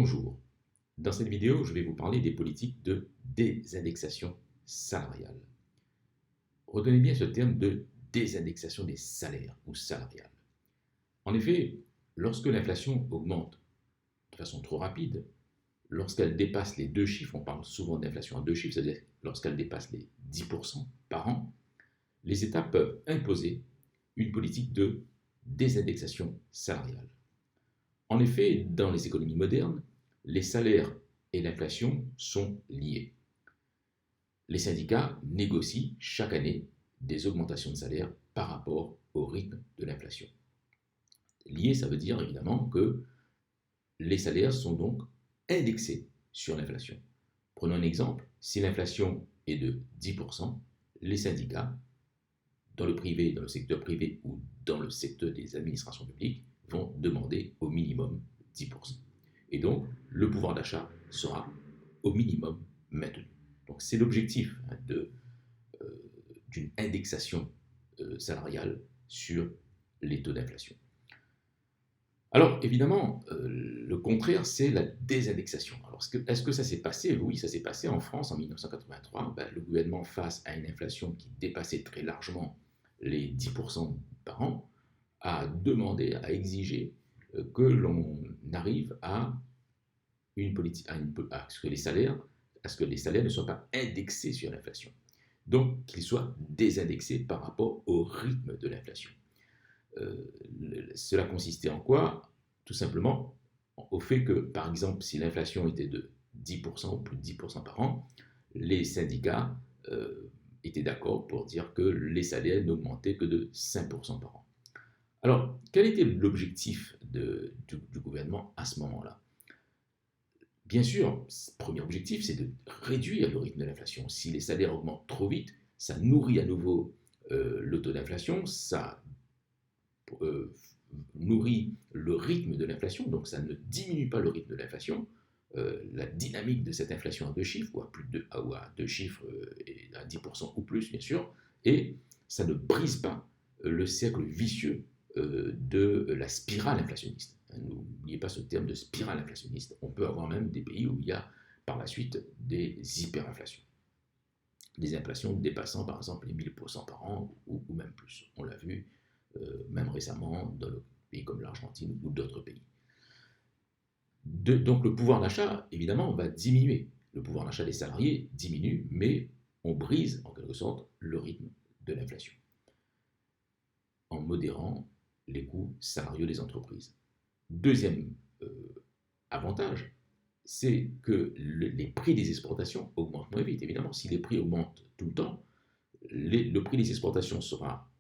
Bonjour, dans cette vidéo, je vais vous parler des politiques de désindexation salariale. Retenez bien ce terme de désindexation des salaires ou salariale. En effet, lorsque l'inflation augmente de façon trop rapide, lorsqu'elle dépasse les deux chiffres, on parle souvent d'inflation à deux chiffres, c'est-à-dire lorsqu'elle dépasse les 10% par an, les États peuvent imposer une politique de désindexation salariale. En effet, dans les économies modernes, les salaires et l'inflation sont liés. Les syndicats négocient chaque année des augmentations de salaire par rapport au rythme de l'inflation. Lié, ça veut dire évidemment que les salaires sont donc indexés sur l'inflation. Prenons un exemple, si l'inflation est de 10%, les syndicats, dans le privé, dans le secteur privé ou dans le secteur des administrations publiques, vont demander au minimum 10%. Et donc, le pouvoir d'achat sera au minimum maintenu. Donc, c'est l'objectif d'une indexation salariale sur les taux d'inflation. Alors, évidemment, le contraire, c'est la désindexation. Alors, est-ce que ça s'est passé? Oui, ça s'est passé en France en 1983. Le gouvernement, face à une inflation qui dépassait très largement les 10% par an, a demandé, a exigé que l'on arrive à une politique, à ce que les salaires ne soient pas indexés sur l'inflation. Donc, qu'ils soient désindexés par rapport au rythme de l'inflation. Cela consistait en quoi? Tout simplement au fait que, par exemple, si l'inflation était de 10% ou plus de 10% par an, les syndicats étaient d'accord pour dire que les salaires n'augmentaient que de 5% par an. Alors, quel était l'objectif du gouvernement à ce moment-là? Bien sûr, le premier objectif, c'est de réduire le rythme de l'inflation. Si les salaires augmentent trop vite, ça nourrit à nouveau le taux d'inflation, ça nourrit le rythme de l'inflation, donc ça ne diminue pas le rythme de l'inflation. La dynamique de cette inflation à deux chiffres, ou à deux chiffres, et à 10% ou plus, bien sûr, et ça ne brise pas le cercle vicieux de la spirale inflationniste. N'oubliez pas ce terme de spirale inflationniste. On peut avoir même des pays où il y a par la suite des hyperinflations. Des inflations dépassant par exemple les 1000% par an ou même plus. On l'a vu même récemment dans le pays comme l'Argentine ou d'autres pays. Donc le pouvoir d'achat, évidemment, va diminuer. Le pouvoir d'achat des salariés diminue, mais on brise en quelque sorte le rythme de l'inflation en modérant les coûts salariaux des entreprises. Deuxième avantage, c'est que les prix des exportations augmentent moins vite. Évidemment, si les prix augmentent tout le temps, le prix des exportations sera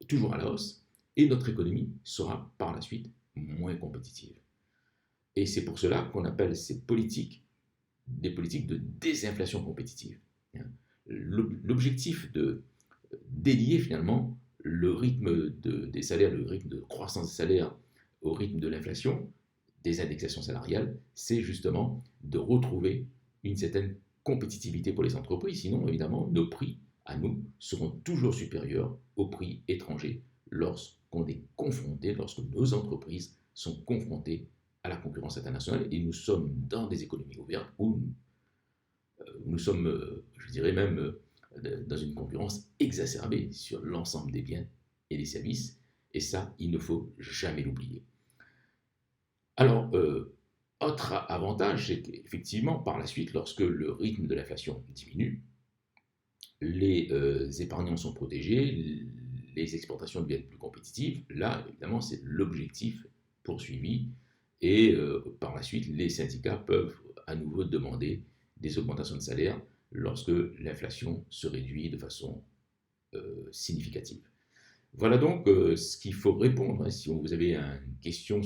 toujours à la hausse et notre économie sera par la suite moins compétitive. Et c'est pour cela qu'on appelle ces politiques des politiques de désinflation compétitive. L'objectif de délier finalement le rythme des salaires, le rythme de croissance des salaires au rythme de l'inflation, des indexations salariales, c'est justement de retrouver une certaine compétitivité pour les entreprises. Sinon, évidemment, nos prix à nous seront toujours supérieurs aux prix étrangers lorsqu'on est confronté, lorsque nos entreprises sont confrontées à la concurrence internationale. Et nous sommes dans des économies ouvertes où nous sommes, je dirais même, dans une concurrence exacerbée sur l'ensemble des biens et des services. Et ça, il ne faut jamais l'oublier. Alors, autre avantage, c'est qu'effectivement, par la suite, lorsque le rythme de l'inflation diminue, les épargnants sont protégés, les exportations deviennent plus compétitives. Là, évidemment, c'est l'objectif poursuivi. Et par la suite, les syndicats peuvent à nouveau demander des augmentations de salaire lorsque l'inflation se réduit de façon significative. Voilà donc ce qu'il faut répondre. Si vous avez une question,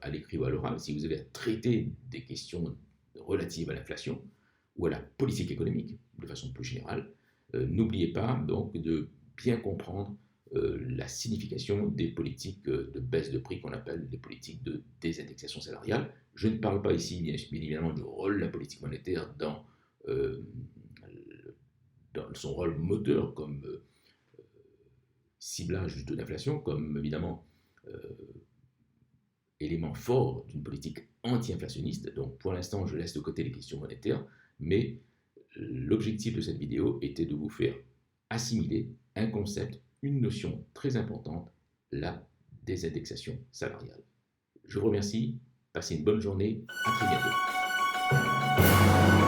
à l'écrit ou à l'oral, si vous avez à traiter des questions relatives à l'inflation ou à la politique économique de façon plus générale, n'oubliez pas donc de bien comprendre la signification des politiques de baisse de prix qu'on appelle les politiques de désindexation salariale. Je ne parle pas ici, bien évidemment, du rôle de la politique monétaire dans son rôle moteur comme ciblage du taux d'inflation, comme évidemment élément fort d'une politique anti-inflationniste. Donc pour l'instant, je laisse de côté les questions monétaires, mais l'objectif de cette vidéo était de vous faire assimiler un concept, une notion très importante, la désindexation salariale. Je vous remercie, passez une bonne journée, à très bientôt.